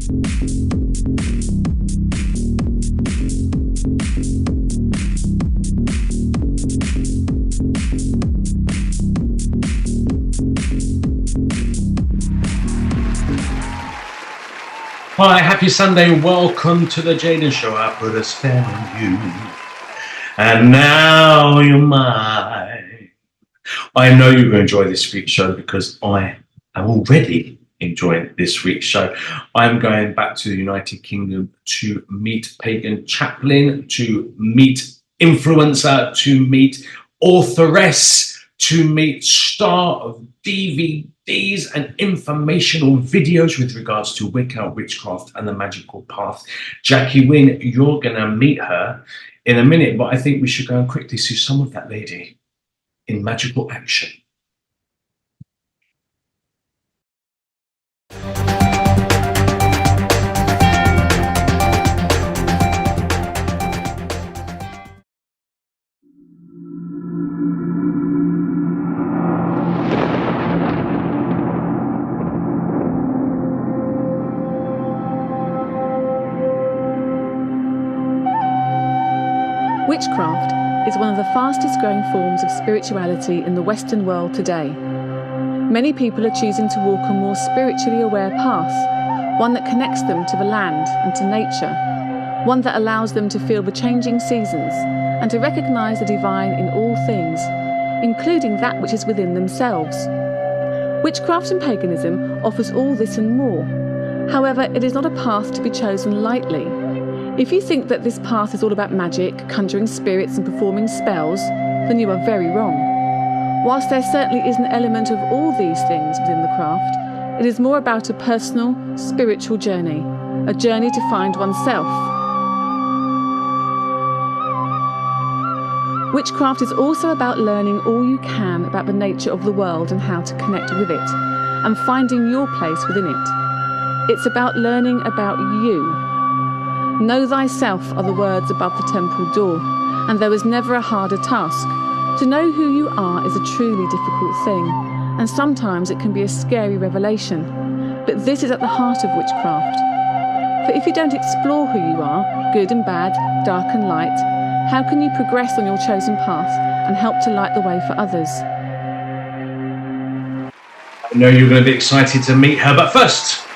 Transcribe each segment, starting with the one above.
Hi, happy Sunday. Welcome to the Jaden Show. I put a spell on you, and now you're mine. I know you're going to enjoy this week's show because I am already enjoying this week's show. I'm going back to the United Kingdom to meet pagan chaplain, to meet influencer, to meet authoress, to meet star of DVDs and informational videos with regards to Wicca, witchcraft and the magical path. Jacqui Winn, you're going to meet her in a minute, but I think we should go and quickly see some of that lady in magical action. Witchcraft is one of the fastest growing forms of spirituality in the Western world today. Many people are choosing to walk a more spiritually aware path, one that connects them to the land and to nature, one that allows them to feel the changing seasons and to recognise the divine in all things, including that which is within themselves. Witchcraft and paganism offers all this and more. However, it is not a path to be chosen lightly. If you think that this path is all about magic, conjuring spirits and performing spells, then you are very wrong. Whilst there certainly is an element of all these things within the craft, it is more about a personal, spiritual journey, a journey to find oneself. Witchcraft is also about learning all you can about the nature of the world and how to connect with it, and finding your place within it. It's about learning about you. Know thyself are the words above the temple door, and there was never a harder task. To know who you are is a truly difficult thing, and sometimes it can be a scary revelation. But this is at the heart of witchcraft. For if you don't explore who you are, good and bad, dark and light, how can you progress on your chosen path and help to light the way for others? I know you're going to be excited to meet her, but first,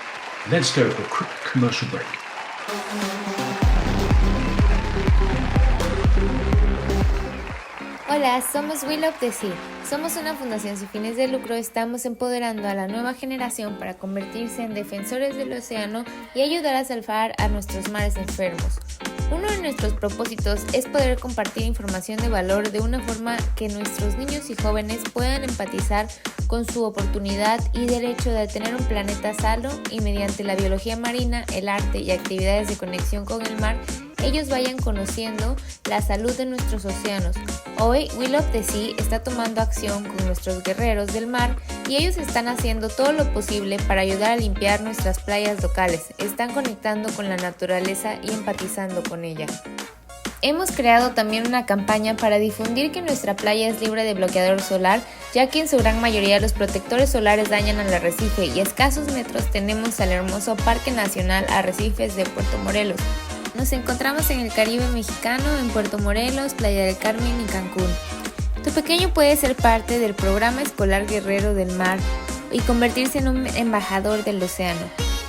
let's go for a quick commercial break. Hola, somos We Love the Sea. Somos una fundación sin fines de lucro. Estamos empoderando a la nueva generación para convertirse en defensores del océano y ayudar a salvar a nuestros mares enfermos. Uno de nuestros propósitos es poder compartir información de valor de una forma que nuestros niños y jóvenes puedan empatizar con su oportunidad y derecho de tener un planeta sano, y mediante la biología marina, el arte y actividades de conexión con el mar, ellos vayan conociendo la salud de nuestros océanos. Hoy, We Love the Sea está tomando acción con nuestros guerreros del mar y ellos están haciendo todo lo posible para ayudar a limpiar nuestras playas locales. Están conectando con la naturaleza y empatizando con ella. Hemos creado también una campaña para difundir que nuestra playa es libre de bloqueador solar, ya que en su gran mayoría los protectores solares dañan al arrecife, y a escasos metros tenemos al hermoso Parque Nacional Arrecifes de Puerto Morelos. Nos encontramos en el Caribe mexicano, en Puerto Morelos, Playa del Carmen y Cancún. Tu pequeño puede ser parte del programa escolar Guerrero del Mar y convertirse en un embajador del océano.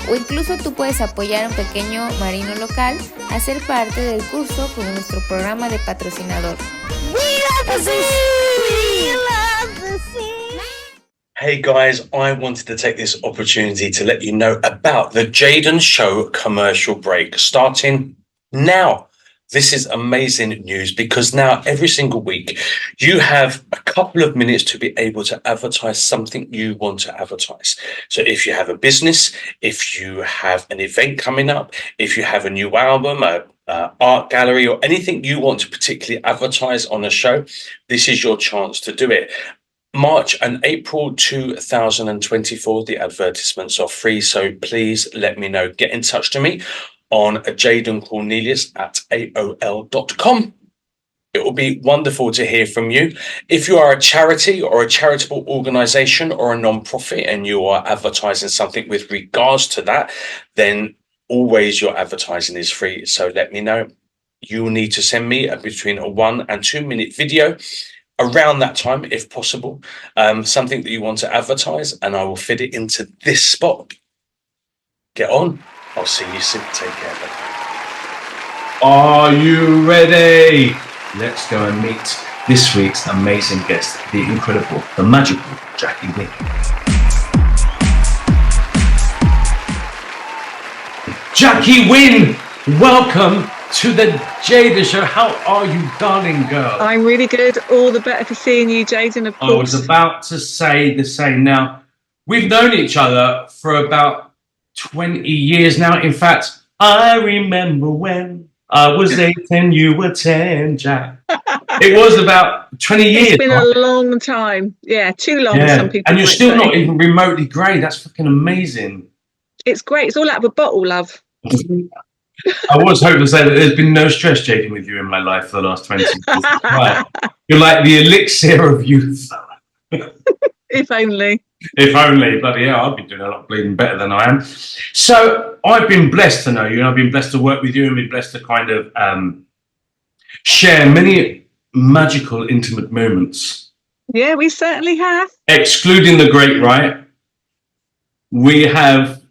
O incluso tú puedes apoyar a un pequeño marino local a ser parte del curso con nuestro programa de patrocinador. We love the sea! We love the sea! Hey guys, I wanted to take this opportunity to let you know about the Jaden Show commercial break starting now. This is amazing news because now every single week you have a couple of minutes to be able to advertise something you want to advertise. So if you have a business, if you have an event coming up, if you have a new album, art gallery, or anything you want to particularly advertise on a show, this is your chance to do it. March and April 2024, the advertisements are free, so please let me know. Get in touch to me on Jaden Cornelious at AOL.com. It will be wonderful to hear from you. If you are a charity or a charitable organisation or a non-profit and you are advertising something with regards to that, then always, your advertising is free. So let me know. You will need to send me between a 1 and 2 minute video around that time, if possible, something that you want to advertise, and I will fit it into this spot. Get on. I'll see you soon. Take care. Are you ready? Let's go and meet this week's amazing guest, the incredible, the magical Jacqui Winn. Jacqui Winn, welcome to the Jaden Show. How are you, darling girl? I'm really good. All the better for seeing you, Jaden, of course. I was about to say the same. Now, we've known each other for about 20 years now. In fact, I remember when I was 8 and you were 10, Jack. It was about 20 years. It's been a long time. Yeah, too long, some people And you're might still say. not even remotely grey. That's fucking amazing. It's great. It's all out of a bottle, love. I was hoping to say that there's been no stress, Jaden, with you in my life for the last 20 years. Right. You're like the elixir of youth. If only. If only. Bloody hell, I've been doing a lot bleeding better than I am. So I've been blessed to know you, and I've been blessed to work with you, and been blessed to kind of share many magical, intimate moments. Yeah, we certainly have. Excluding the great right, we have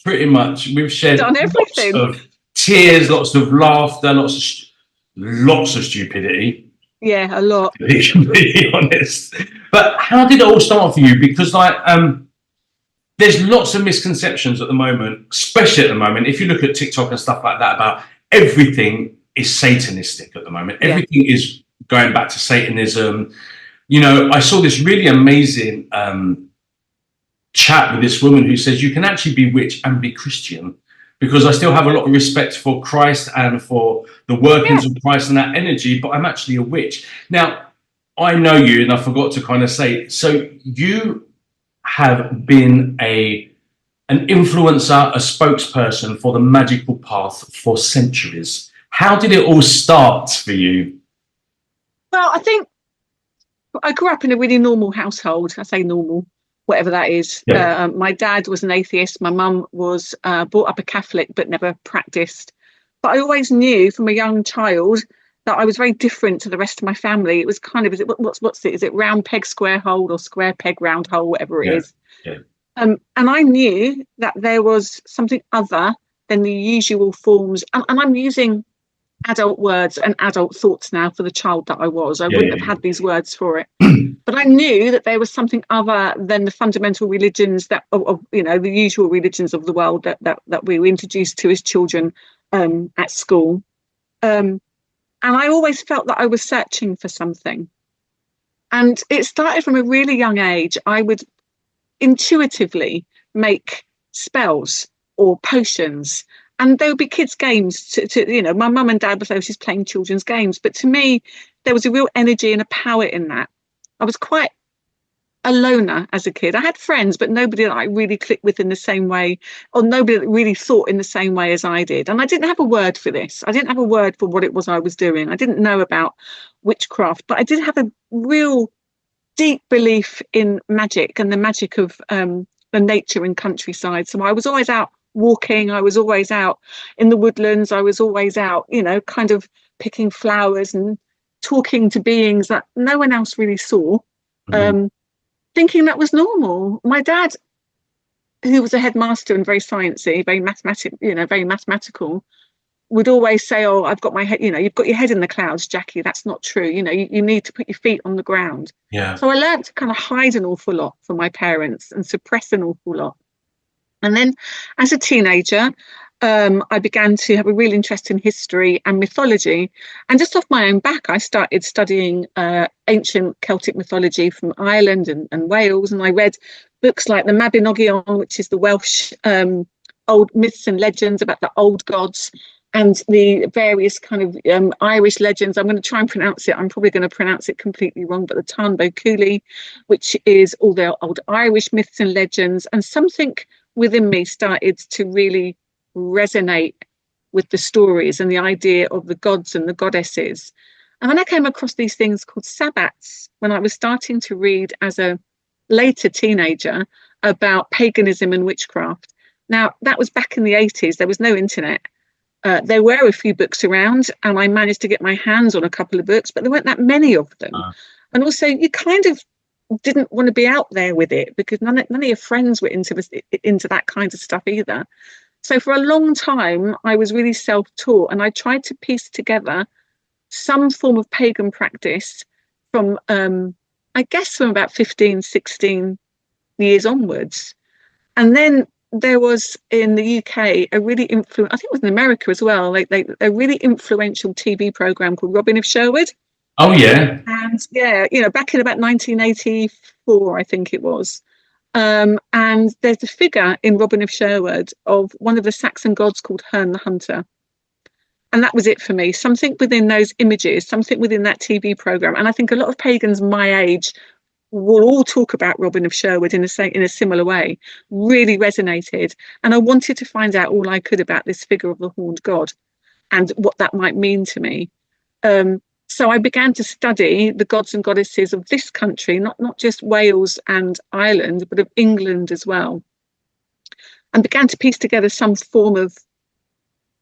pretty much, we've shared Done everything. lots of tears, lots of laughter, lots of stupidity. Yeah, a lot. To be completely honest. But how did it all start for you? Because there's lots of misconceptions at the moment, especially at the moment. If you look at TikTok and stuff like that, about everything is satanistic at the moment. Yeah. Everything is going back to Satanism. You know, I saw this really amazing chat with this woman who says you can actually be witch and be Christian, because I still have a lot of respect for Christ and for the workings of Christ and that energy, but I'm actually a witch. Now, I know you, and I forgot to kind of say, so you have been an influencer, a spokesperson for the magical path for centuries. How did it all start for you? Well, I think I grew up in a really normal household. I say normal, whatever that is. Yeah. My dad was an atheist. My mum was brought up a Catholic, but never practiced. But I always knew from a young child that I was very different to the rest of my family. It was kind of, what's it? Is it round peg, square hole, or square peg, round hole, whatever it is? Yeah. And I knew that there was something other than the usual forms. And I'm using adult words and adult thoughts now for the child that I was. I wouldn't have had these words for it. But I knew that there was something other than the fundamental religions that, you know, the usual religions of the world that we were introduced to as children at school. And I always felt that I was searching for something. And it started from a really young age. I would intuitively make spells or potions. And there would be kids' games to you know, my mum and dad was always playing children's games. But to me, there was a real energy and a power in that. I was quite a loner as a kid. I had friends, but nobody that I really clicked with in the same way, or nobody that really thought in the same way as I did. And I didn't have a word for this. I didn't have a word for what it was I was doing. I didn't know about witchcraft, but I did have a real deep belief in magic and the magic of the nature and countryside. So I was always out walking. I was always out in the woodlands. I was always out, you know, kind of picking flowers and talking to beings that no one else really saw. Thinking that was normal. My dad, who was a headmaster and very sciencey, very mathematical, would always say, "Oh, I've got my head. You know, you've got your head in the clouds, Jacqui. That's not true. You know, you need to put your feet on the ground." Yeah. So I learned to kind of hide an awful lot from my parents and suppress an awful lot. And then, as a teenager, I began to have a real interest in history and mythology. And just off my own back, I started studying ancient Celtic mythology from Ireland and Wales. And I read books like the Mabinogion, which is the Welsh old myths and legends about the old gods, and the various kind of Irish legends. I'm going to try and pronounce it. I'm probably going to pronounce it completely wrong, but the Tarnbo Cooley, which is all the old Irish myths and legends. And something within me started to really resonate with the stories and the idea of the gods and the goddesses. And then I came across these things called sabbats when I was starting to read as a later teenager about paganism and witchcraft. Now, that was back in the 80s. There was no internet. There were a few books around, and I managed to get my hands on a couple of books, but there weren't that many of them. And also, you kind of didn't want to be out there with it because none of your friends were into that kind of stuff either. So for a long time, I was really self-taught, and I tried to piece together some form of pagan practice from, I guess, from about 15, 16 years onwards. And then there was in the UK a really I think it was in America as well, a really influential TV program called Robin of Sherwood. Oh yeah. And yeah, back in about 1984, I think it was. And there's a figure in Robin of Sherwood of one of the Saxon gods called Herne the Hunter. And that was it for me. Something within those images, something within that TV program. And I think a lot of pagans my age will all talk about Robin of Sherwood in a similar way, really resonated. And I wanted to find out all I could about this figure of the horned god and what that might mean to me. So I began to study the gods and goddesses of this country, not just Wales and Ireland, but of England as well. And began to piece together some form of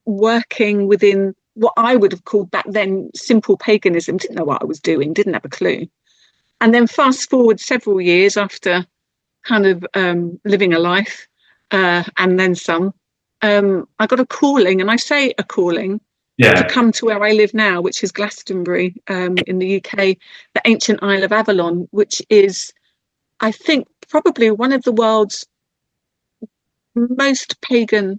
working within what I would have called back then simple paganism. Didn't know what I was doing, didn't have a clue. And then fast forward several years after kind of living a life and then some, I got a calling, and I say a calling, to come to where I live now, which is Glastonbury in the UK, the ancient Isle of Avalon, which is, I think, probably one of the world's most pagan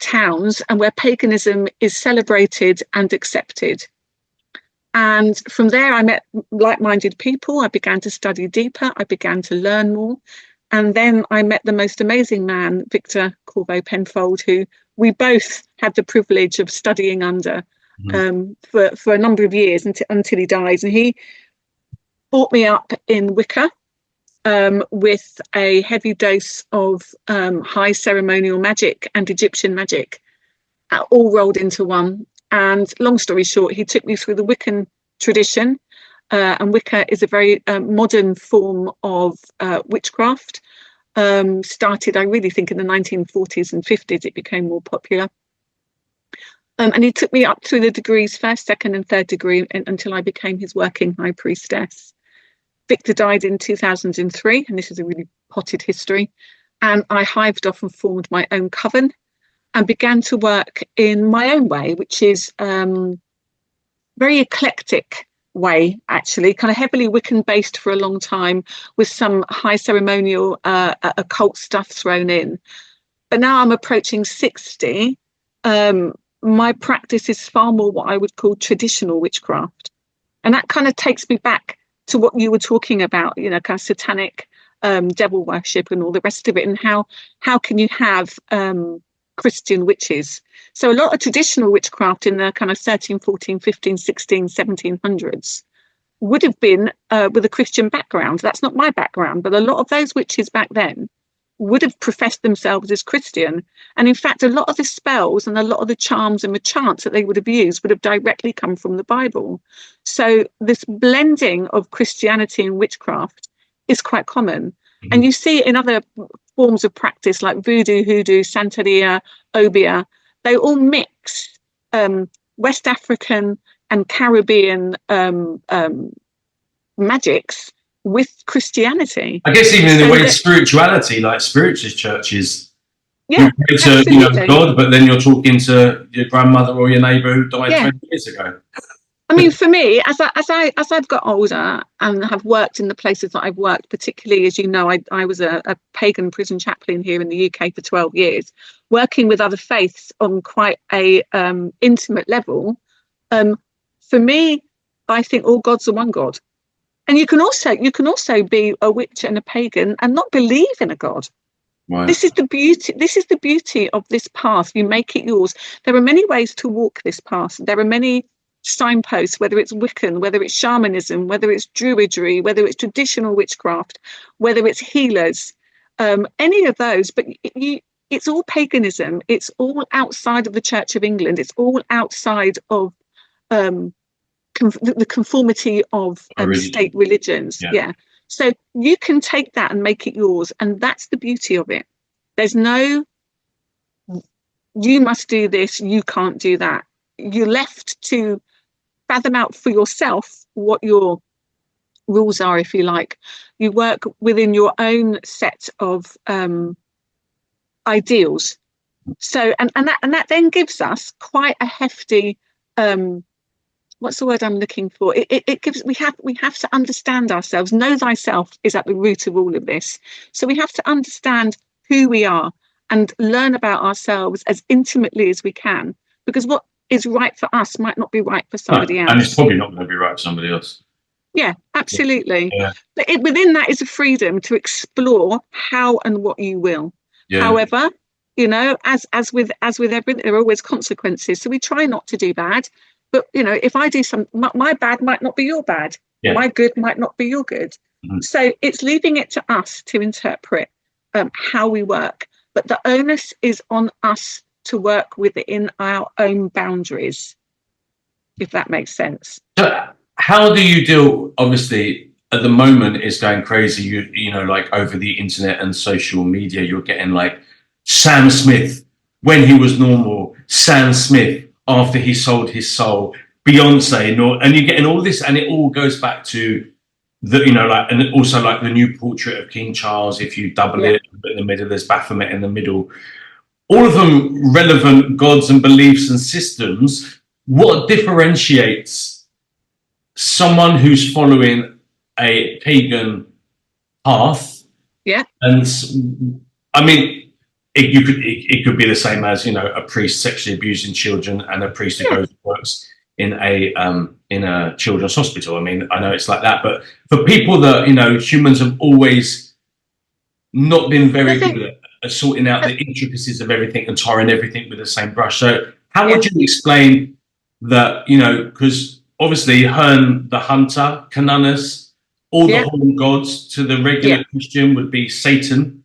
towns, and where paganism is celebrated and accepted. And from there, I met like-minded people. I began to study deeper. I began to learn more. And then I met the most amazing man, Victor Corvo Penfold, who we both had the privilege of studying under for a number of years until he died. And he brought me up in Wicca with a heavy dose of high ceremonial magic and Egyptian magic, all rolled into one. And long story short, he took me through the Wiccan tradition. And Wicca is a very modern form of witchcraft. Started, I really think, in the 1940s and 50s, it became more popular. And he took me up through the degrees, first, second and third degree, until I became his working high priestess. Victor died in 2003, and this is a really potted history. And I hived off and formed my own coven and began to work in my own way, which is very eclectic way, actually, kind of heavily Wiccan based for a long time, with some high ceremonial occult stuff thrown in. But now I'm approaching 60. My practice is far more what I would call traditional witchcraft. And that kind of takes me back to what you were talking about, kind of satanic devil worship and all the rest of it, and how can you have Christian witches. So a lot of traditional witchcraft in the kind of 13, 14, 15, 16, 1700s would have been with a Christian background. That's not my background, but a lot of those witches back then would have professed themselves as Christian. And in fact, a lot of the spells and a lot of the charms and the chants that they would have used would have directly come from the Bible. So this blending of Christianity and witchcraft is quite common. And you see it in other forms of practice like voodoo, hoodoo, Santeria, Obia. They all mix West African and Caribbean magics with Christianity. I guess even in the way of spirituality, like spiritualist churches, yeah, you pray to God, but then you're talking to your grandmother or your neighbour who died 20 years ago. I mean, for me, as I've got older and have worked in the places that I've worked, particularly, as you know, I was a pagan prison chaplain here in the UK for 12 years, working with other faiths on quite a intimate level. For me, I think all gods are one God, and you can also be a witch and a pagan and not believe in a god. Right. This is the beauty. This is the beauty of this path. You make it yours. There are many ways to walk this path. There are many signposts, whether it's Wiccan, whether it's shamanism, whether it's druidry, whether it's traditional witchcraft, whether it's healers, any of those. But it's all paganism. It's all outside of the Church of England. It's all outside of the conformity of state religions. Yeah. So you can take that and make it yours, and that's the beauty of it. There's no, you must do this, you can't do that. You're left to fathom out for yourself what your rules are, if you like. You work within your own set of ideals. So, and that then gives us quite a hefty, what's the word I'm looking for? It gives, we have to understand ourselves. Know thyself is at the root of all of this. So we have to understand who we are and learn about ourselves as intimately as we can, because what is right for us might not be right for somebody else. And it's probably not going to be right for somebody else. Yeah, absolutely. Yeah. But within that is a freedom to explore how and what you will. Yeah. However, you know, as with everything, there are always consequences. So we try not to do bad. But, you know, if I do my bad might not be your bad. Yeah. My good might not be your good. Mm-hmm. So it's leaving it to us to interpret how we work. But the onus is on us to work within our own boundaries, if that makes sense. So how do you deal, obviously, at the moment it's going crazy, you know, like over the internet and social media, you're getting like Sam Smith when he was normal, Sam Smith after he sold his soul, Beyonce, and you're getting all this, and it all goes back to the, you know, like, and also like the new portrait of King Charles, if you double it in the middle, there's Baphomet in the middle. All of them relevant gods and beliefs and systems. What differentiates someone who's following a pagan path? Yeah. And I mean, it could be the same as, you know, a priest sexually abusing children and a priest who goes and works in a children's hospital. I mean, I know it's like that, but for people that, you know, humans have always not been very good at sorting out the intricacies of everything and tarring everything with the same brush. So how would you explain that, you know, because obviously Herne the Hunter, Canunus, all the horn gods to the regular Christian would be Satan,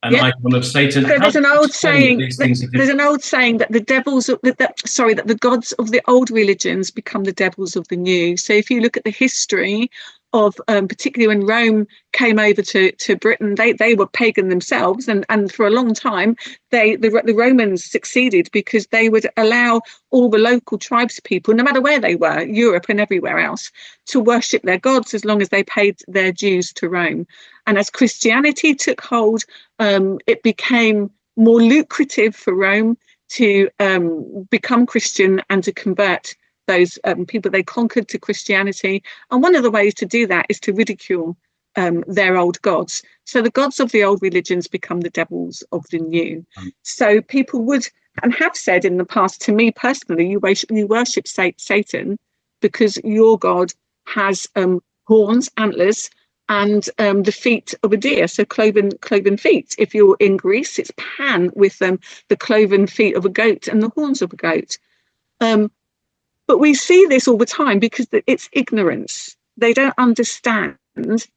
an icon of Satan. So there's an old saying. There's an old saying that that the gods of the old religions become the devils of the new. So if you look at the history of, particularly when Rome came over to Britain, they were pagan themselves, and for a long time the Romans succeeded because they would allow all the local tribes people, no matter where they were, Europe and everywhere else, to worship their gods as long as they paid their dues to Rome. And as Christianity took hold, it became more lucrative for Rome to become Christian and to convert those people they conquered to Christianity. And one of the ways to do that is to ridicule their old gods. So the gods of the old religions become the devils of the new. So people would and have said in the past, to me personally, you worship Satan because your god has horns, antlers, and the feet of a deer, so cloven feet. If you're in Greece, it's Pan with the cloven feet of a goat and the horns of a goat. But we see this all the time because it's ignorance. They don't understand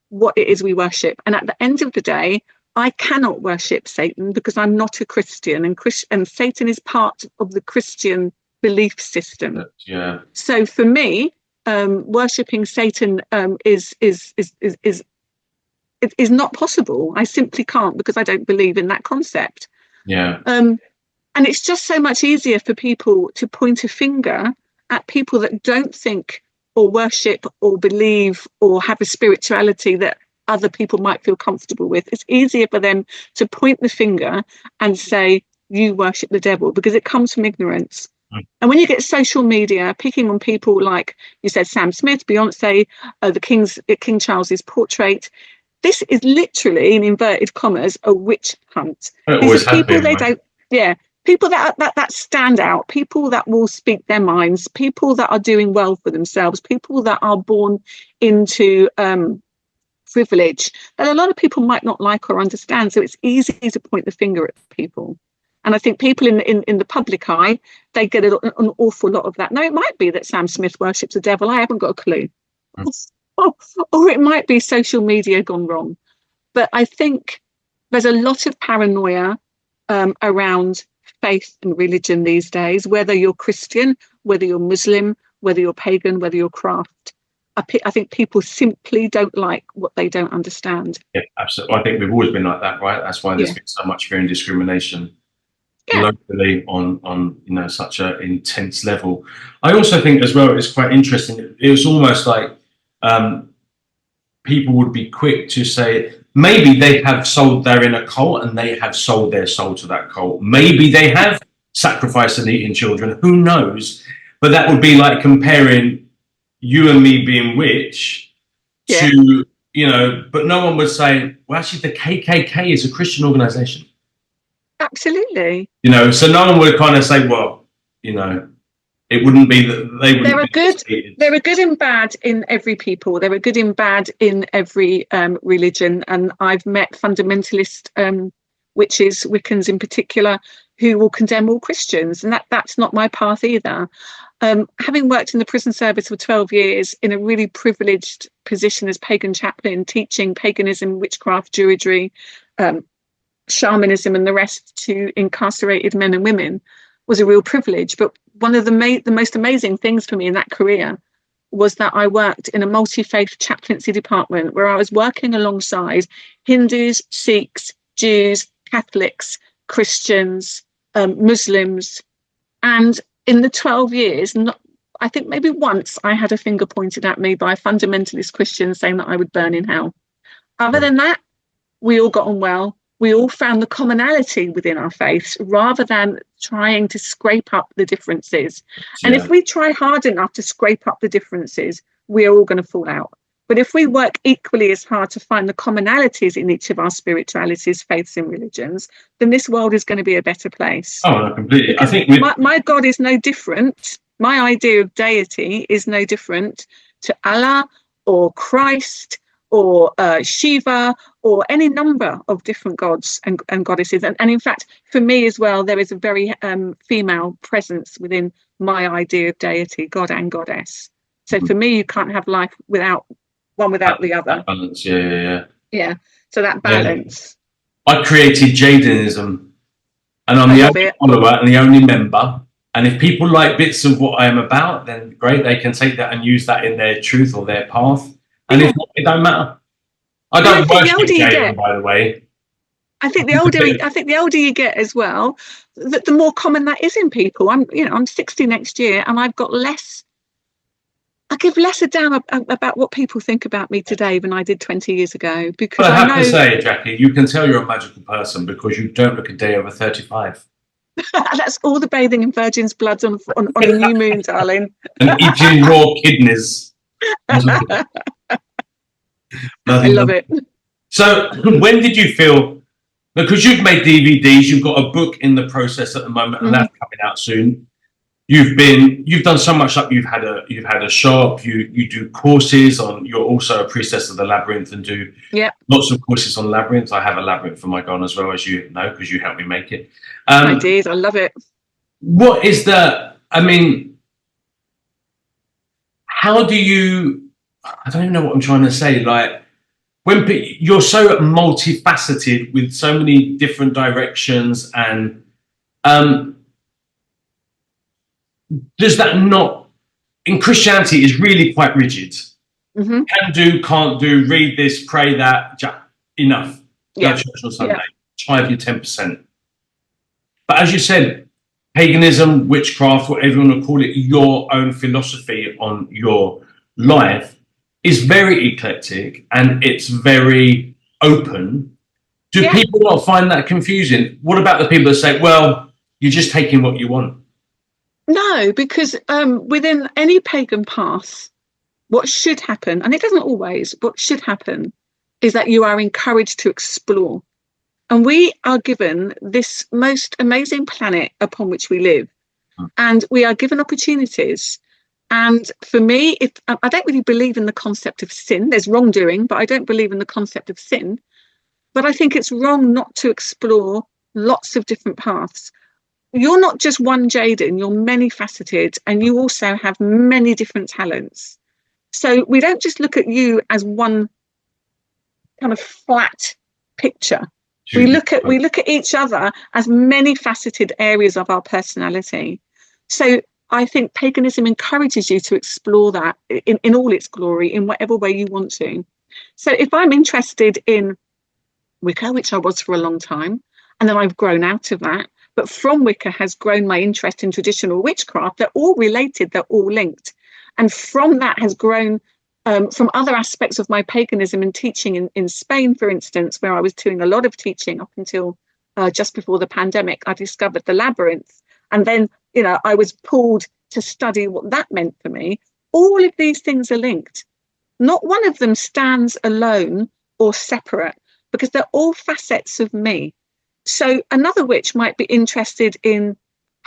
what it is we worship. And at the end of the day, I cannot worship Satan because I'm not a Christian, and Satan is part of the Christian belief system. Yeah. So for me, worshipping Satan is not possible. I simply can't, because I don't believe in that concept. Yeah. And it's just so much easier for people to point a finger at people that don't think or worship or believe or have a spirituality that other people might feel comfortable with. It's easier for them to point the finger and say, you worship the devil, because it comes from ignorance. And when you get social media picking on people like you said, Sam Smith, Beyonce, King Charles's portrait, this is literally, in inverted commas, a witch hunt. These are people people that stand out, people that will speak their minds, people that are doing well for themselves, people that are born into privilege that a lot of people might not like or understand. So it's easy to point the finger at people. And I think people in the public eye, they get an awful lot of that. Now, it might be that Sam Smith worships the devil. I haven't got a clue. Or it might be social media gone wrong. But I think there's a lot of paranoia around faith and religion these days, whether you're Christian, whether you're Muslim, whether you're pagan, whether you're craft. I think people simply don't like what they don't understand. Yeah, absolutely. I think we've always been like that, right? That's why there's been so much fear and discrimination locally on such an intense level. I also think as well it's quite interesting. It was almost like people would be quick to say maybe they have they're in a cult and they have sold their soul to that cult. Maybe they have sacrificed and eaten children. Who knows? But that would be like comparing you and me being witch to, but no one would say, well, actually, the KKK is a Christian organization. Absolutely. So no one would kind of say, well, it wouldn't be that they would. There are good and bad in every people. There are good and bad in every religion. And I've met fundamentalist witches, Wiccans in particular, who will condemn all Christians. And that's not my path either. Having worked in the prison service for 12 years in a really privileged position as pagan chaplain, teaching paganism, witchcraft, druidry, shamanism and the rest to incarcerated men and women was a real privilege. But one of the most amazing things for me in that career was that I worked in a multi-faith chaplaincy department where I was working alongside Hindus, Sikhs, Jews, Catholics, Christians, Muslims. And in the 12 years, I think maybe once I had a finger pointed at me by a fundamentalist Christian saying that I would burn in hell. Other than that, we all got on well. We all found the commonality within our faiths rather than trying to scrape up the differences. And if we try hard enough to scrape up the differences, we are all going to fall out. But if we work equally as hard to find the commonalities in each of our spiritualities, faiths and religions, then this world is going to be a better place. Oh, completely. Because I think my God is no different. My idea of deity is no different to Allah or Christ or Shiva or any number of different gods and goddesses. And in fact, for me as well, there is a very female presence within my idea of deity, God and goddess. So for me, you can't have life without one without the other. That balance, yeah. So that balance. I created Jadenism, and I'm the only follower and the only member. And if people like bits of what I am about, then great, they can take that and use that in their truth or their path. And if not, it don't matter. I don't worship Jaden, by the way. I think the older you get as well, the more common that is in people. I'm 60 next year, and I've got less. I give less a damn about what people think about me today than I did 20 years ago. Because I have to say, Jacqui, you can tell you're a magical person because you don't look a day over 35. That's all the bathing in virgin's blood on a new moon, darling. And eating raw kidneys. I love it. So when did you feel, because you've made DVDs, you've got a book in the process at the moment, and that's coming out soon. You've done so much, like you've had a shop, you do courses on, you're also a priestess of the labyrinth and do lots of courses on labyrinth. I have a labyrinth for my garden as well, as you know, because you helped me make it. I did. I love it. What is how do you, I don't even know what I'm trying to say. Like, when you're so multifaceted with so many different directions, and does that not, in Christianity, is really quite rigid. Can do, can't do, read this, pray that, enough. Go to church on Sunday, tithe your 10%. But as you said, paganism, witchcraft, whatever you want to call it, your own philosophy on your life is very eclectic and it's very open. Do people not find that confusing? What about the people that say, well, you're just taking what you want? No, because within any pagan path, what should happen, and it doesn't always, what should happen is that you are encouraged to explore. And we are given this most amazing planet upon which we live, and we are given opportunities. And for me, I don't really believe in the concept of sin. There's wrongdoing, but I don't believe in the concept of sin. But I think it's wrong not to explore lots of different paths. You're not just one Jaden, you're many faceted, and you also have many different talents. So we don't just look at you as one kind of flat picture. We look at each other as many faceted areas of our personality. So I think paganism encourages you to explore that in all its glory, in whatever way you want to. So if I'm interested in Wicca, which I was for a long time, and then I've grown out of that, but from Wicca has grown my interest in traditional witchcraft. They're all related, they're all linked. And from that has grown from other aspects of my paganism and teaching in Spain, for instance, where I was doing a lot of teaching up until just before the pandemic. I discovered the labyrinth. And then, I was pulled to study what that meant for me. All of these things are linked. Not one of them stands alone or separate, because they're all facets of me. So another witch might be interested in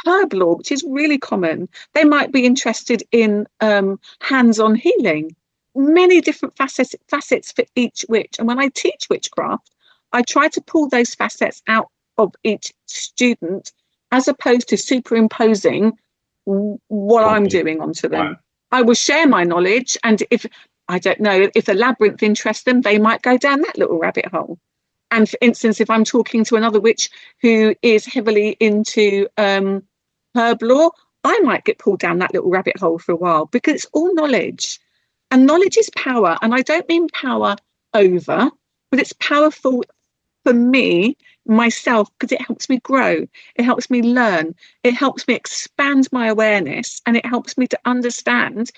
herb lore, which is really common. They might be interested in hands-on healing. Many different facets for each witch. And when I teach witchcraft, I try to pull those facets out of each student, as opposed to superimposing what I'm doing onto them. Right. I will share my knowledge, and if the labyrinth interests them, they might go down that little rabbit hole. And for instance, if I'm talking to another witch who is heavily into herb lore, I might get pulled down that little rabbit hole for a while, because it's all knowledge. And knowledge is power. And I don't mean power over, but it's powerful for me, myself, because it helps me grow. It helps me learn. It helps me expand my awareness. And it helps me to understand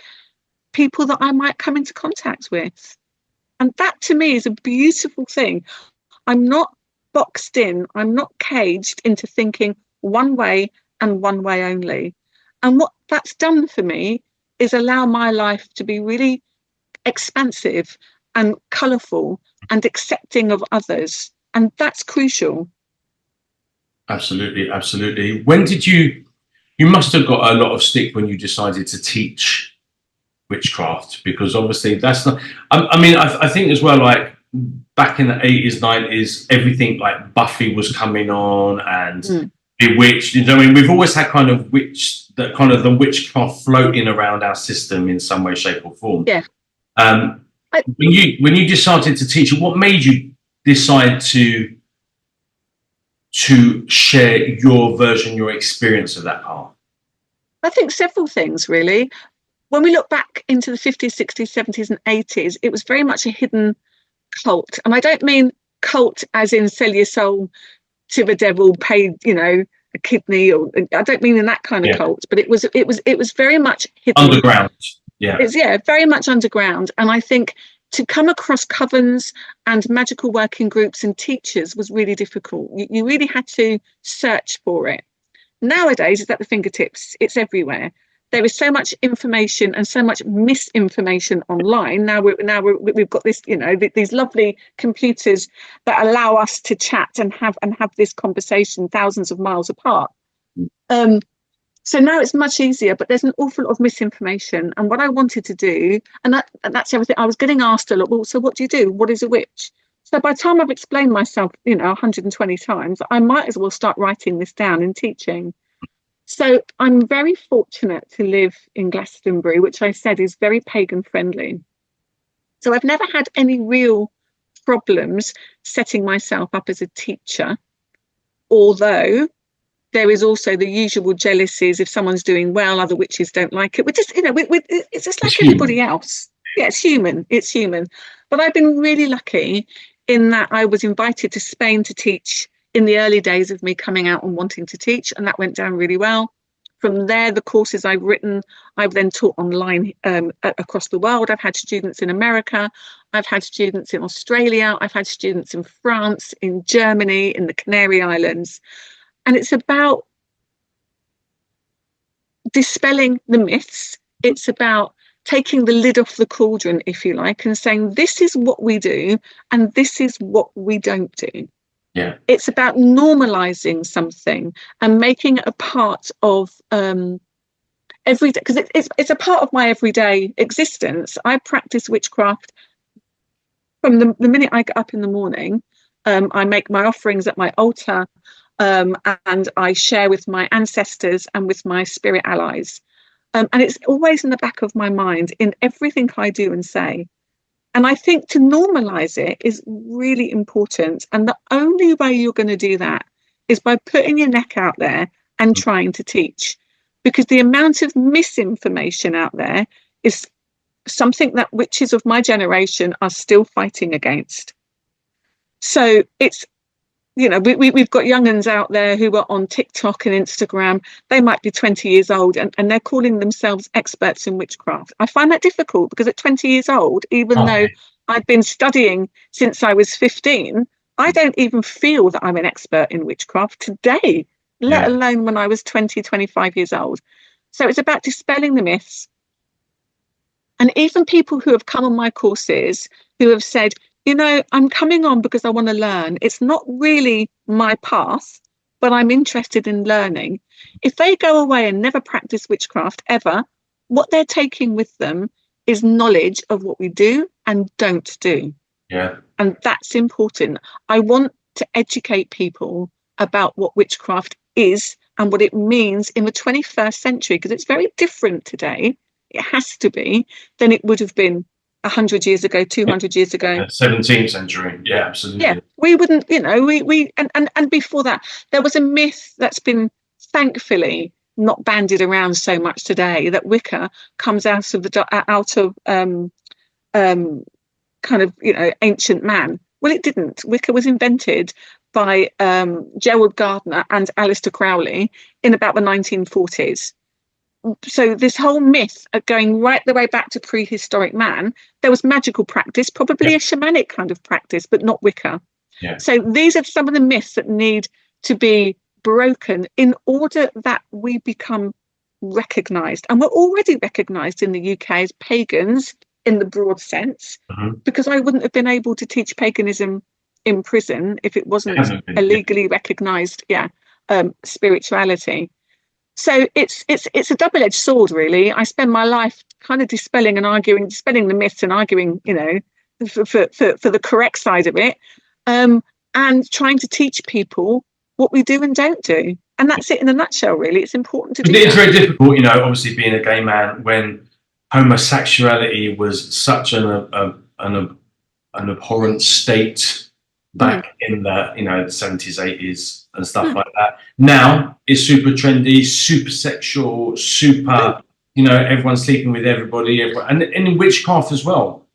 people that I might come into contact with. And that to me is a beautiful thing. I'm not boxed in. I'm not caged into thinking one way and one way only. And what that's done for me is allow my life to be really expansive and colourful and accepting of others. And that's crucial. Absolutely, absolutely. When did you must have got a lot of stick when you decided to teach witchcraft, because obviously that's not, I think as well, like back in the 80s, 90s, everything like Buffy was coming on and Bewitched. We've always had kind of the witchcraft floating around our system in some way, shape or form. Yeah. When you decided to teach, what made you decide to share your version, your experience of that path? I think several things, really. When we look back into the 50s, 60s, 70s and 80s, it was very much a hidden cult. And I don't mean cult as in sell your soul to the devil, pay, a kidney, or I don't mean in that kind of cult, but it was very much hidden. Underground. Yeah. It's very much underground. And I think to come across covens and magical working groups and teachers was really difficult. You really had to search for it. Nowadays, it's at the fingertips. It's everywhere. There is so much information and so much misinformation online. Now we've got this, these lovely computers that allow us to chat and have this conversation thousands of miles apart. So now it's much easier, but there's an awful lot of misinformation. And what I wanted to do, and that's everything. I was getting asked a lot, well, so what do you do? What is a witch? So by the time I've explained myself, 120 times, I might as well start writing this down and teaching. So I'm very fortunate to live in Glastonbury, which I said is very pagan friendly. So I've never had any real problems setting myself up as a teacher, although there is also the usual jealousies. If someone's doing well, other witches don't like it. We're just, it's just like everybody else. Yeah, it's human. It's human. But I've been really lucky in that I was invited to Spain to teach in the early days of me coming out and wanting to teach, and that went down really well. From there, the courses I've written, I've then taught online across the world. I've had students in America, I've had students in Australia, I've had students in France, in Germany, in the Canary Islands. And it's about dispelling the myths. It's about taking the lid off the cauldron, if you like, and saying, this is what we do and this is what we don't do. Yeah. It's about normalizing something and making it a part of every day, because it's a part of my everyday existence. I practice witchcraft from the minute I get up in the morning. I make my offerings at my altar, and I share with my ancestors and with my spirit allies. And it's always in the back of my mind in everything I do and say. And I think to normalize it is really important. And the only way you're going to do that is by putting your neck out there and trying to teach. because the amount of misinformation out there is something that witches of my generation are still fighting against. So it's, you know, we've got young uns out there who are on TikTok and Instagram. They might be 20 years old and they're calling themselves experts in witchcraft. I find that difficult because at 20 years old, even though I've been studying since I was 15, I don't even feel that I'm an expert in witchcraft today, let alone when I was 20, 25 years old. So it's about dispelling the myths. And even people who have come on my courses who have said, you know, I'm coming on because I want to learn. It's not really my path, but I'm interested in learning. If they go away and never practice witchcraft ever, what they're taking with them is knowledge of what we do and don't do. Yeah. And that's important. I want to educate people about what witchcraft is and what it means in the 21st century, because it's very different today. It has to be than it would have been 100 years ago, 200 years ago. 17th century. Yeah, absolutely. Yeah, we wouldn't, you know, and before that, there was a myth that's been thankfully not bandied around so much today, that Wicca comes out of kind of, you know, ancient man. Well, it didn't. Wicca was invented by Gerald Gardner and Aleister Crowley in about the 1940s. So this whole myth of going right the way back to prehistoric man, there was magical practice, probably a shamanic kind of practice, but not Wicca. Yeah. So these are some of the myths that need to be broken in order that we become recognised. And we're already recognised in the UK as pagans in the broad sense, because I wouldn't have been able to teach paganism in prison if it wasn't a legally recognised spirituality. So it's a double-edged sword, really. I spend my life kind of dispelling the myths and arguing, you know, for the correct side of it, and trying to teach people what we do and don't do. And that's it in a nutshell, really. It's important to do It's very difficult, you know, obviously being a gay man when homosexuality was such an abhorrent state back in the, you know, the 70s, 80s and stuff like that. Now it's super trendy, super sexual, super, you know, everyone's sleeping with everybody, and in witchcraft as well.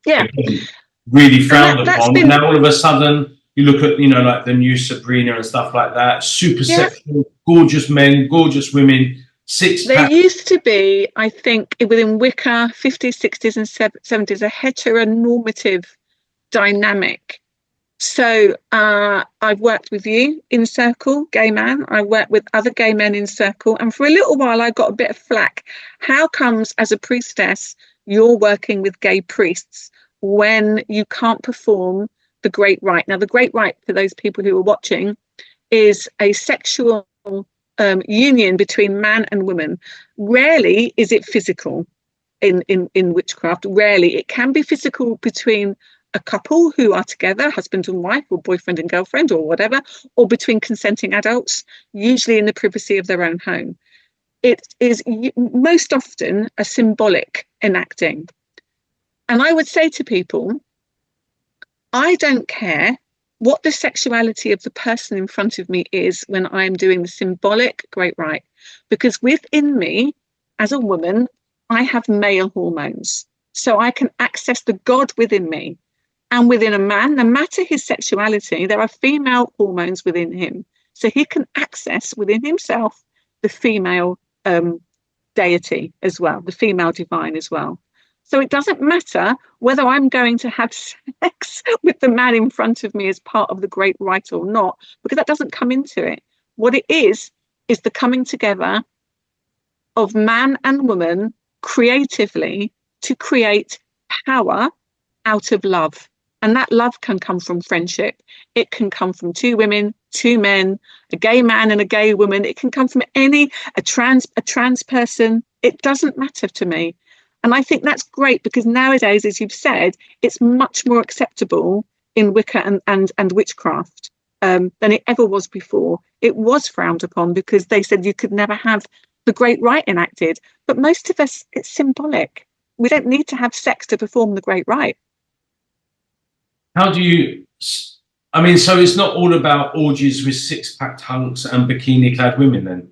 Yeah. Again, really frowned upon. And now all of a sudden you look at, you know, like the new Sabrina and stuff like that, super sexual, gorgeous men, gorgeous women. There used to be, I think, within Wicca, 50s, 60s and 70s, a heteronormative dynamic. So I've worked with you in circle, gay man. I worked with other gay men in circle. And for a little while, I got a bit of flack. How comes as a priestess, you're working with gay priests when you can't perform the Great Rite? Now, the Great Rite, for those people who are watching, is a sexual union between man and woman. Rarely is it physical in witchcraft. Rarely. It can be physical between a couple who are together, husband and wife, or boyfriend and girlfriend, or whatever, or between consenting adults, usually in the privacy of their own home. It is most often a symbolic enacting. And I would say to people, I don't care what the sexuality of the person in front of me is when I'm doing the symbolic Great Rite, because within me, as a woman, I have male hormones. So I can access the God within me. And within a man, no matter his sexuality, there are female hormones within him. So he can access within himself the female deity as well, the female divine as well. So it doesn't matter whether I'm going to have sex with the man in front of me as part of the Great Rite or not, because that doesn't come into it. What it is the coming together of man and woman creatively to create power out of love. And that love can come from friendship. It can come from two women, two men, a gay man and a gay woman. It can come from a trans person. It doesn't matter to me. And I think that's great, because nowadays, as you've said, it's much more acceptable in Wicca and witchcraft than it ever was before. It was frowned upon because they said you could never have the Great Rite enacted. But most of us, it's symbolic. We don't need to have sex to perform the Great Rite. How do you, I mean, so it's not all about orgies with six-packed hunks and bikini-clad women then?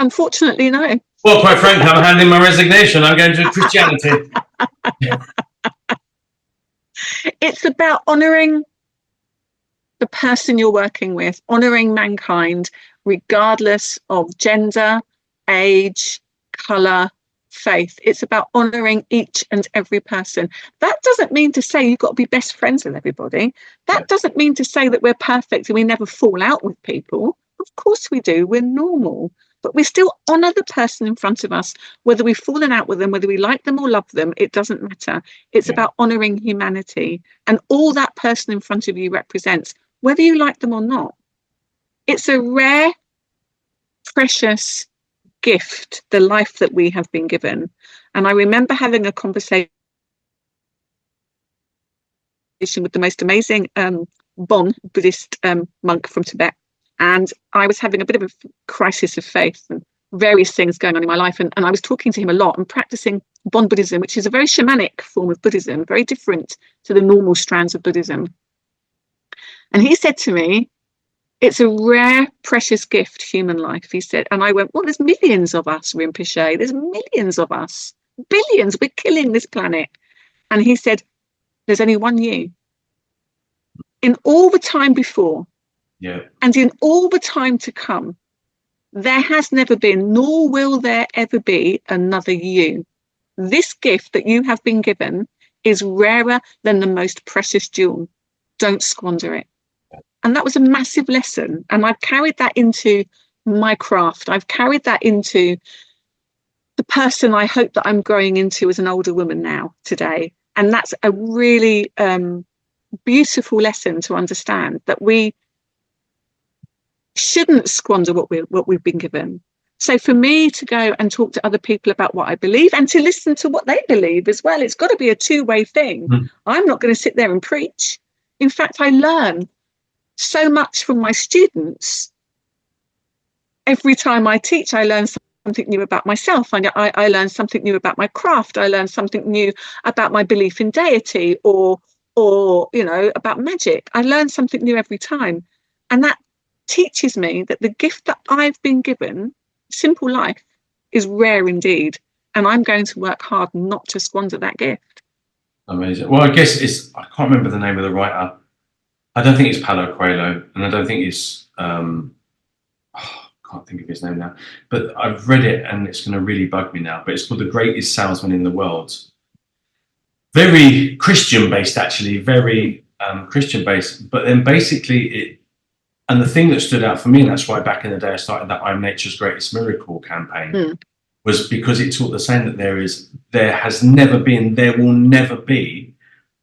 Unfortunately, no. Well, quite frankly, I'm handing my resignation. I'm going to Christianity. It's about honouring the person you're working with, honouring mankind, regardless of gender, age, colour, faith. It's about honouring each and every person. That doesn't mean to say you've got to be best friends with everybody. That doesn't mean to say that we're perfect and we never fall out with people. Of course we do. We're normal. But we still honour the person in front of us, whether we've fallen out with them, whether we like them or love them, it doesn't matter. It's about honouring humanity and all that person in front of you represents, whether you like them or not. It's a rare, precious gift, the life that we have been given. And I remember having a conversation with the most amazing Bon Buddhist monk from Tibet. And I was having a bit of a crisis of faith and various things going on in my life. And I was talking to him a lot and practicing Bon Buddhism, which is a very shamanic form of Buddhism, very different to the normal strands of Buddhism. And he said to me, it's a rare, precious gift, human life, he said. And I went, well, there's millions of us, Rinpoche. There's millions of us, billions. We're killing this planet. And he said, there's only one you. In all the time before, and in all the time to come, there has never been, nor will there ever be, another you. This gift that you have been given is rarer than the most precious jewel. Don't squander it. And that was a massive lesson. And I've carried that into my craft. I've carried that into the person I hope that I'm growing into as an older woman now, today. And that's a really beautiful lesson to understand, that we shouldn't squander what we've been given. So for me to go and talk to other people about what I believe and to listen to what they believe as well, it's got to be a two-way thing. I'm not going to sit there and preach. In fact, I learn so much from my students. Every time I teach, I learn something new about myself. I learn something new about my craft. I learn something new about my belief in deity or about magic. I learn something new every time. And that teaches me that the gift that I've been given, simple life, is rare indeed. And I'm going to work hard not to squander that gift. Amazing. Well, I guess I can't remember the name of the writer. I don't think it's Paulo Coelho, and I don't think it's, I can't think of his name now, but I've read it and it's going to really bug me now, but it's called The Greatest Salesman in the World. Very Christian-based, actually, very Christian-based, but then basically and the thing that stood out for me, and that's why back in the day I started that I'm Nature's Greatest Miracle campaign, was because it taught the same that there will never be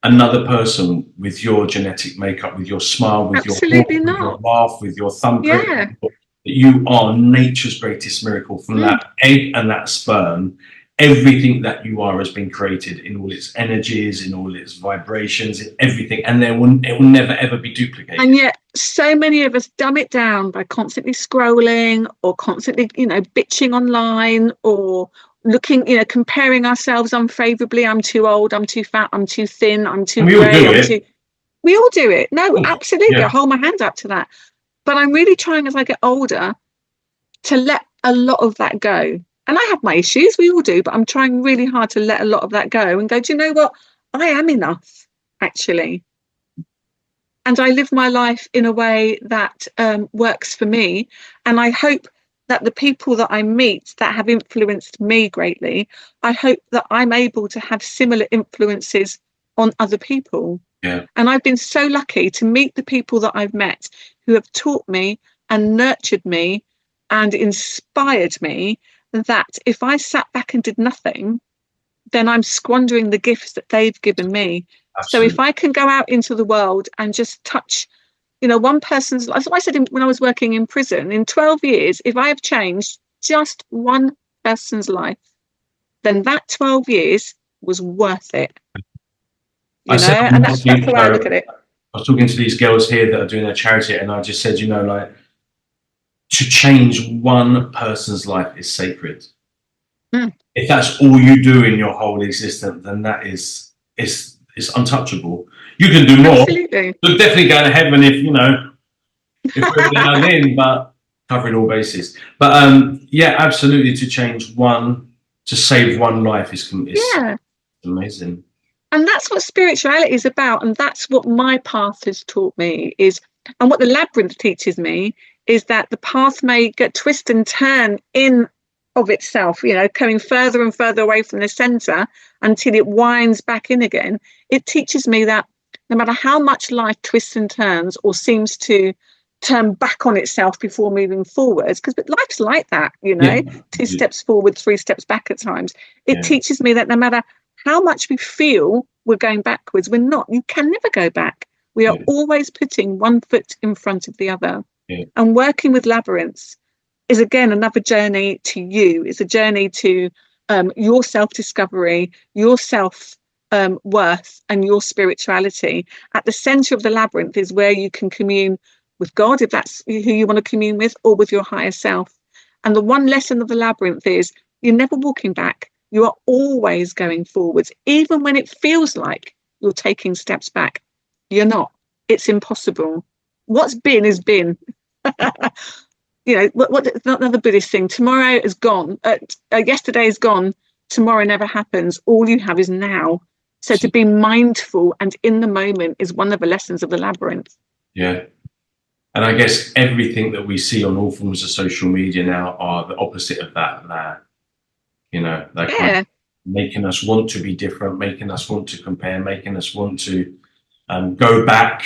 another person with your genetic makeup, with your smile, with Absolutely your not. With your laugh, with your thumbprint. That you are nature's greatest miracle. From that egg and that sperm, everything that you are has been created in all its energies, in all its vibrations, in everything, and it will never ever be duplicated. And yet so many of us dumb it down by constantly scrolling or constantly bitching online or looking, comparing ourselves unfavorably. I'm too old, I'm too fat, I'm too thin, I'm too grey. We all do it. No, absolutely. I hold my hand up to that. But I'm really trying, as I get older, to let a lot of that go. And I have my issues, we all do, but I'm trying really hard to let a lot of that go and go, do you know what? I am enough, actually. And I live my life in a way that works for me. And I hope that the people that I meet that have influenced me greatly, I hope that I'm able to have similar influences on other people. Yeah. And I've been so lucky to meet the people that I've met who have taught me and nurtured me and inspired me, that if I sat back and did nothing, then I'm squandering the gifts that they've given me. Absolutely. So if I can go out into the world and just touch, one person's life, as I said when I was working in prison, in 12 years, if I have changed just one person's life, then that 12 years was worth it. And that's the way I look at it. I was talking to these girls here that are doing their charity, and I just said, to change one person's life is sacred. If that's all you do in your whole existence, then that is untouchable. You can do more. Absolutely. You're definitely going to heaven if we're allowed in, but covering all bases. But yeah, absolutely, to save one life is amazing. And that's what spirituality is about, and that's what my path has taught me and what the labyrinth teaches me is that the path may get twist and turn in of itself, coming further and further away from the center until it winds back in again. It teaches me that no matter how much life twists and turns or seems to turn back on itself before moving forwards, because life's like that, 2 steps forward, 3 steps back at times. It teaches me that no matter how much we feel we're going backwards, we're not. You can never go back. We are always putting one foot in front of the other. And working with labyrinths is, again, another journey to you. It's a journey to your self-discovery, your self-worth, and your spirituality. At the center of the labyrinth is where you can commune with God, if that's who you want to commune with, or with your higher self. And the one lesson of the labyrinth is you're never walking back. You are always going forwards, even when it feels like you're taking steps back. You're not. It's impossible. What's been is been. What another Buddhist thing? Tomorrow is gone. Yesterday is gone. Tomorrow never happens. All you have is now. So to be mindful and in the moment is one of the lessons of the labyrinth. Yeah. And I guess everything that we see on all forms of social media now are the opposite of that. Kind of making us want to be different, making us want to compare, making us want to go back,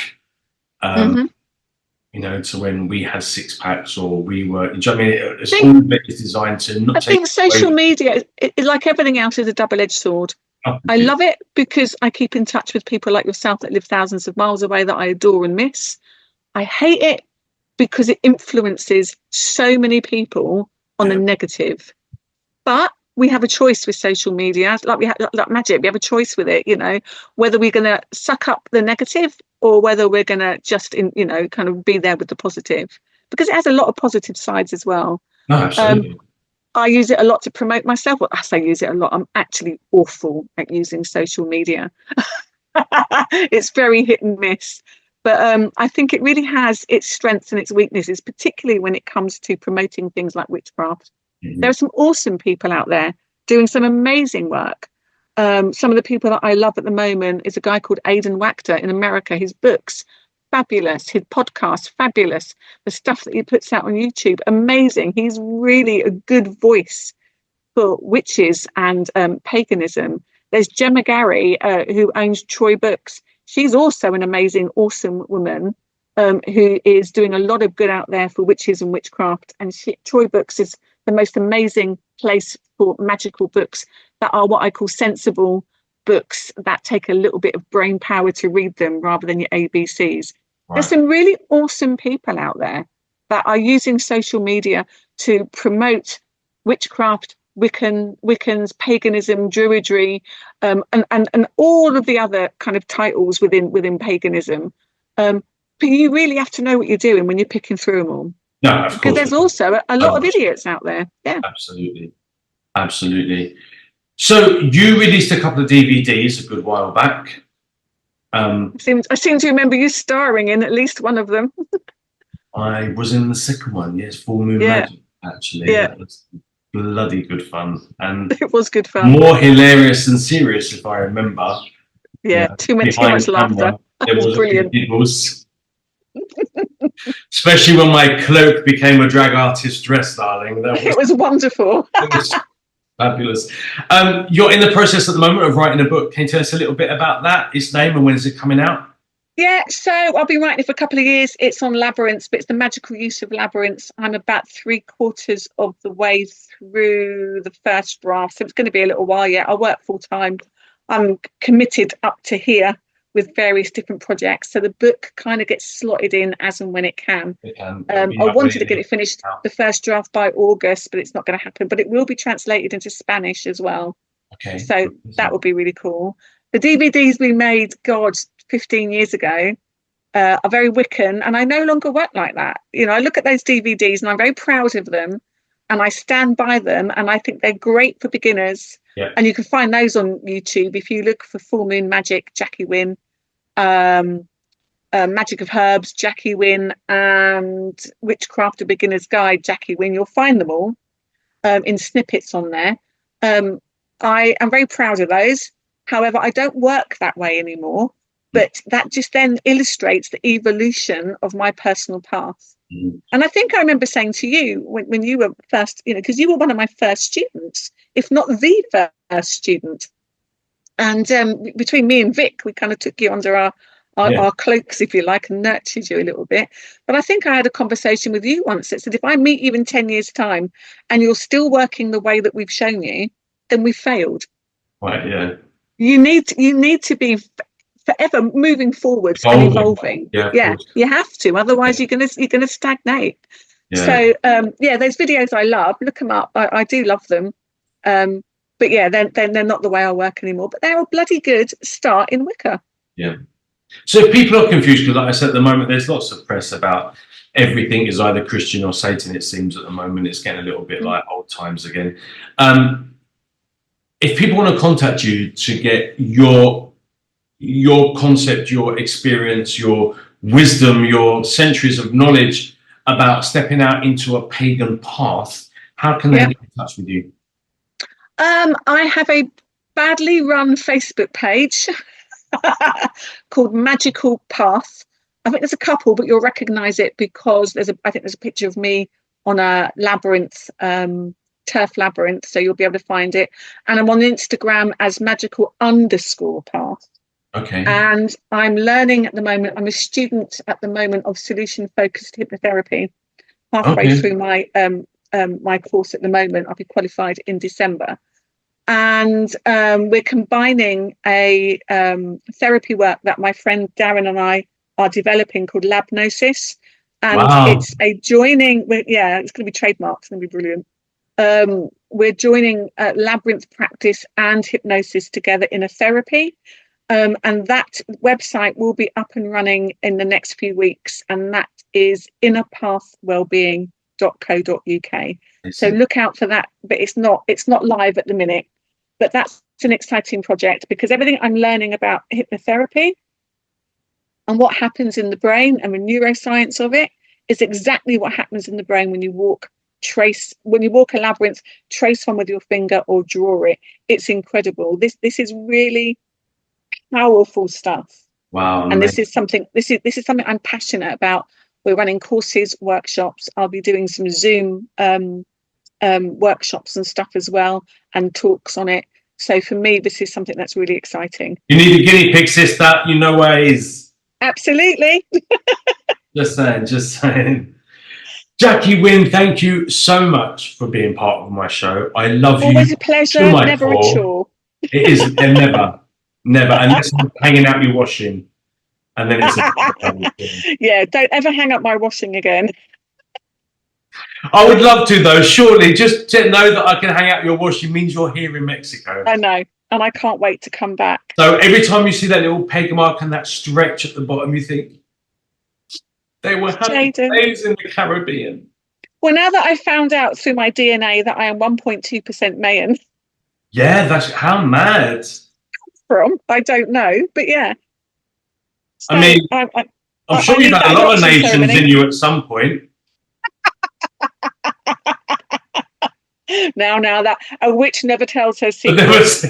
to when we had 6-packs or we were. It's all designed to not. I think social media, like everything else, is a double-edged sword. I love it because I keep in touch with people like yourself that live thousands of miles away that I adore and miss. I hate it because it influences so many people on the negative. But we have a choice with social media, like magic. We have a choice with it, whether we're going to suck up the negative or whether we're going to just, kind of be there with the positive, because it has a lot of positive sides as well. No, absolutely. I use it a lot to promote myself. Well, I say use it a lot. I'm actually awful at using social media. It's very hit and miss. But I think it really has its strengths and its weaknesses, particularly when it comes to promoting things like witchcraft. There are some awesome people out there doing some amazing work. Some of the people that I love at the moment is a guy called Jaden in America. His books, fabulous. His podcast, fabulous. The stuff that he puts out on YouTube, amazing. He's really a good voice for witches and paganism. There's Gemma Gary, who owns Troy Books. She's also an amazing, awesome woman who is doing a lot of good out there for witches and witchcraft. And Troy Books is the most amazing place for magical books that are what I call sensible books that take a little bit of brain power to read them rather than your ABCs. Right. There's some really awesome people out there that are using social media to promote witchcraft, Wiccans, paganism, druidry, and all of the other kind of titles within paganism. But you really have to know what you're doing when you're picking through them all. No, of course. Because there's also a lot of idiots out there. Yeah. Absolutely. So you released a couple of DVDs a good while back. I seem to remember you starring in at least one of them. I was in the second one, yes, Full Moon Magic, actually. Yeah. That was bloody good fun. And it was good fun. More hilarious than serious, if I remember. Yeah, too much laughter. It was brilliant. Especially when my cloak became a drag artist dress, darling. It was wonderful. It was fabulous. You're in the process at the moment of writing a book. Can you tell us a little bit about that, its name, and when is it coming out? Yeah, so I've been writing it for a couple of years. It's on labyrinths, but it's the magical use of labyrinths. I'm about 3/4 of the way through the first draft, so it's going to be a little while yet. I work full time. I'm committed up to here with various different projects, so the book kind of gets slotted in as and when it can. I wanted to get it finished, the first draft, by August, but it's not going to happen. But it will be translated into Spanish as well. Okay. So that would be really cool. The DVDs we made, 15 years ago, are very Wiccan, and I no longer work like that. I look at those DVDs and I'm very proud of them, and I stand by them, and I think they're great for beginners. Yeah. And you can find those on YouTube if you look for Full Moon Magic, Jacqui Winn. Magic of Herbs, Jacqui Winn, and Witchcraft: A Beginner's Guide, Jacqui Winn. You'll find them all in snippets on there. I am very proud of those. However, I don't work that way anymore. But that just then illustrates the evolution of my personal path. And I think I remember saying to you when you were first, because you were one of my first students, if not the first student. And between me and Vic, we kind of took you under our cloaks, if you like, and nurtured you a little bit. But I think I had a conversation with you once that said, if I meet you in 10 years' time and you're still working the way that we've shown you, then we failed. Right, yeah. You need to be forever moving forward and evolving. Yeah, you have to, otherwise you're gonna stagnate. So those videos I love, look them up. I do love them, but yeah, they're not the way I work anymore, but they're a bloody good start in Wicca. So if people are confused, because like I said, at the moment there's lots of press about everything is either Christian or Satan. It seems at the moment it's getting a little bit like old times again. If people want to contact you to get your concept, your experience, your wisdom, your centuries of knowledge about stepping out into a pagan path, how can they get in touch with you? I have a badly run Facebook page called Magical Path. I think there's a couple, but you'll recognise it because I think there's a picture of me on a labyrinth, turf labyrinth, so you'll be able to find it. And I'm on Instagram as magical_path. Okay. And I'm learning at the moment. I'm a student at the moment of solution-focused hypnotherapy. Halfway through my my course at the moment. I'll be qualified in December, and we're combining a therapy work that my friend Darren and I are developing called Labnosis, and it's a joining. It's going to be trademarked. It's going to be brilliant. We're joining labyrinth practice and hypnosis together in a therapy. And that website will be up and running in the next few weeks, and that is innerpathwellbeing.co.uk. So look out for that, but it's not live at the minute. But that's an exciting project because everything I'm learning about hypnotherapy and what happens in the brain and the neuroscience of it is exactly what happens in the brain when you walk a labyrinth, trace one with your finger or draw it. It's incredible. This is really powerful stuff. Wow. And this is something I'm passionate about. We're running courses, workshops. I'll be doing some Zoom workshops and stuff as well, and talks on it. So for me, this is something that's really exciting. You need a guinea pig, sister. You know where it is. Absolutely. Just saying. Jacqui Winn, thank you so much for being part of my show. I love you. Always a pleasure, never a chore. It is, never, unless I'm hanging out your washing. And then it's yeah, don't ever hang up my washing again. I would love to, though. Surely, just to know that I can hang out your washing means you're here in Mexico. I know, and I can't wait to come back. So every time you see that little peg mark and that stretch at the bottom, you think, they were happy days in the Caribbean. Well, now that I found out through my DNA that I am 1.2% Mayan. Yeah, that's how mad. From? I don't know, but yeah. So I mean, I'm sure you've had a lot of nations in you at some point. Now that a witch never tells her secrets.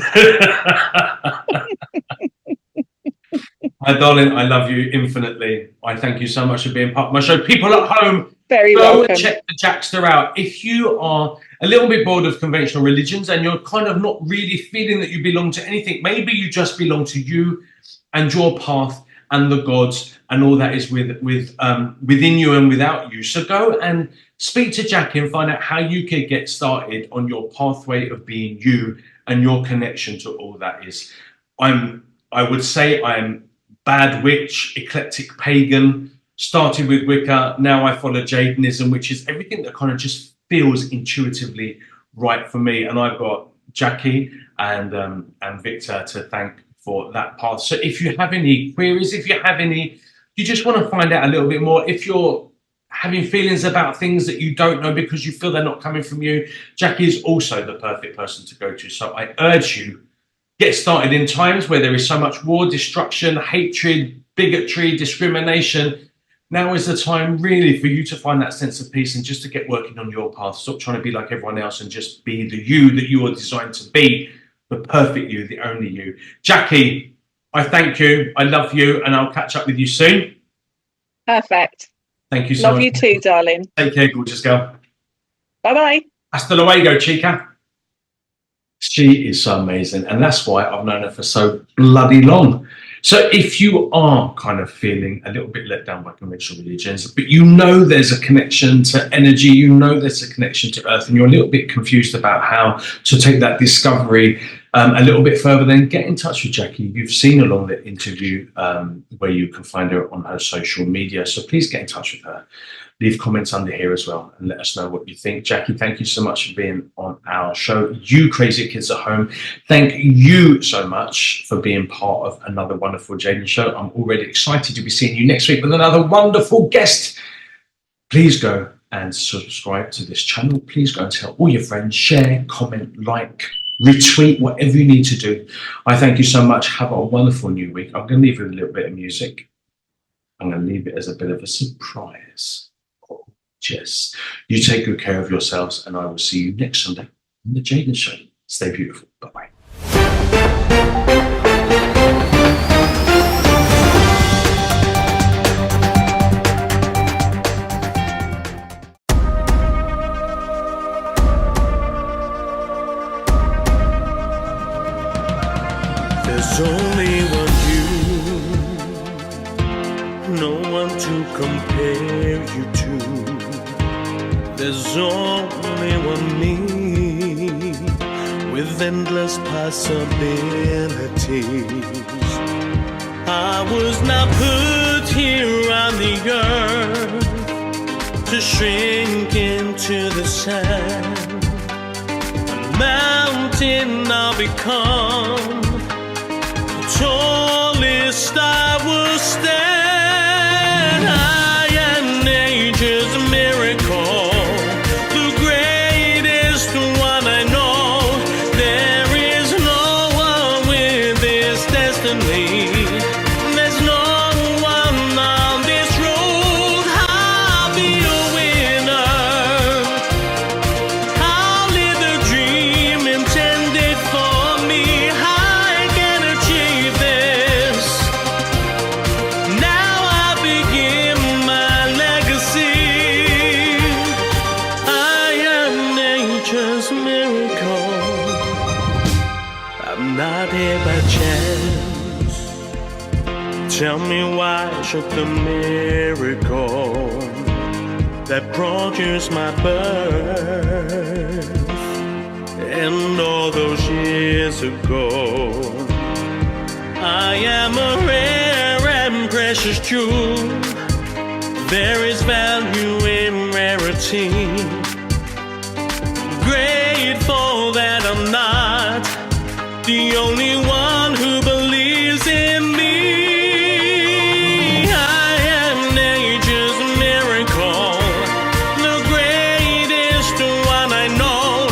My darling, I love you infinitely. I thank you so much for being part of my show. People at home, very go welcome. And check the Jackster out. If you are a little bit bored of conventional religions and you're kind of not really feeling that you belong to anything, maybe you just belong to you and your path and the gods and all that is within you and without you. So go and speak to Jacqui and find out how you can get started on your pathway of being you and your connection to all that is. I would say I'm bad witch, eclectic pagan, started with Wicca. Now I follow Jadenism, which is everything that kind of just feels intuitively right for me. And I've got Jacqui and Victor to thank for that path. So if you have any queries, you just want to find out a little bit more, if you're having feelings about things that you don't know because you feel they're not coming from you, Jacqui is also the perfect person to go to. So I urge you, get started in times where there is so much war, destruction, hatred, bigotry, discrimination. Now is the time really for you to find that sense of peace and just to get working on your path. Stop trying to be like everyone else and just be the you that you are designed to be, the perfect you, the only you. Jacqui, I thank you. I love you, and I'll catch up with you soon. Perfect. Thank you so much. Love you too, darling. Take care, gorgeous girl. Bye-bye. Hasta luego, chica. She is so amazing, and that's why I've known her for so bloody long. So if you are kind of feeling a little bit let down by conventional religions, but you know there's a connection to energy, you know there's a connection to earth, and you're a little bit confused about how to take that discovery a little bit further, then get in touch with Jacqui. You've seen along the interview where you can find her on her social media. So please get in touch with her. Leave comments under here as well and let us know what you think. Jacqui, thank you so much for being on our show. You crazy kids at home, thank you so much for being part of another wonderful Jaden show. I'm already excited to be seeing you next week with another wonderful guest. Please go and subscribe to this channel. Please go and tell all your friends, share, comment, like, retweet, whatever you need to do. I thank you so much. Have a wonderful new week. I'm going to leave you with a little bit of music. I'm going to leave it as a bit of a surprise. Yes. You take good care of yourselves, and I will see you next Sunday on the Jaden Show. Stay beautiful. Bye-bye. There's only one you, no one to compare you to. There's only one me, with endless possibilities. I was not put here on the earth to shrink into the sand. A mountain I'll become, the tallest I will stand. I am nature's miracle, the greatest one I know. There is no one with this destiny. There's no one on this road. I'll be a winner. I'll live the dream intended for me. I can achieve this. Now I begin my legacy. I am nature's miracle. I'm not here by chance. Tell me why shook the miracle that produced my birth. And all those years ago, I am a rare and precious jewel. There is value in rarity. Grateful that I'm not the only one who believes in me. I am nature's miracle, the greatest one I know.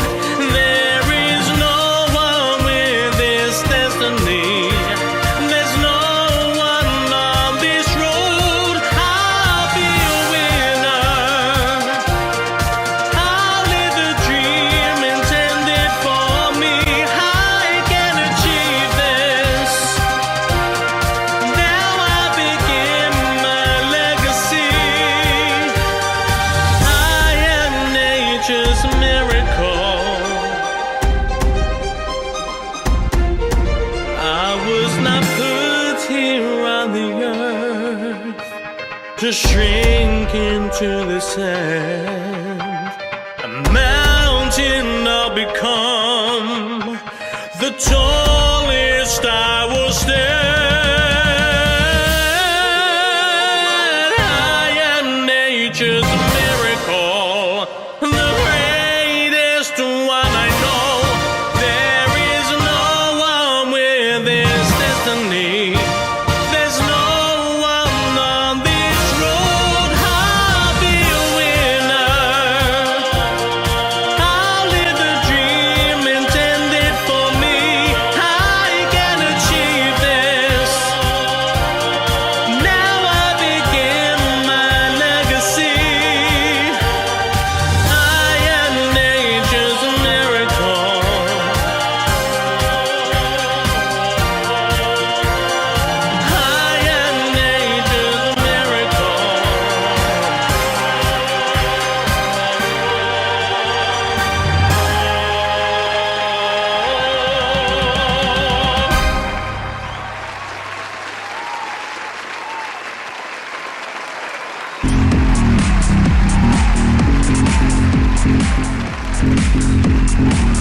There is no one with this destiny. There's no one on this road. I'll be a winner. I'll live the dream intended for me. I can achieve this. Now I begin my legacy. I am nature's miracle. I was not put here on the earth to shrink into the sand. A mountain I'll become, the tallest I will stand. I am nature's miracle, the greatest one I know. There is no one with this destiny. There's no one on this road. I'll be a winner. I'll live the dream intended for me. I can achieve this. you.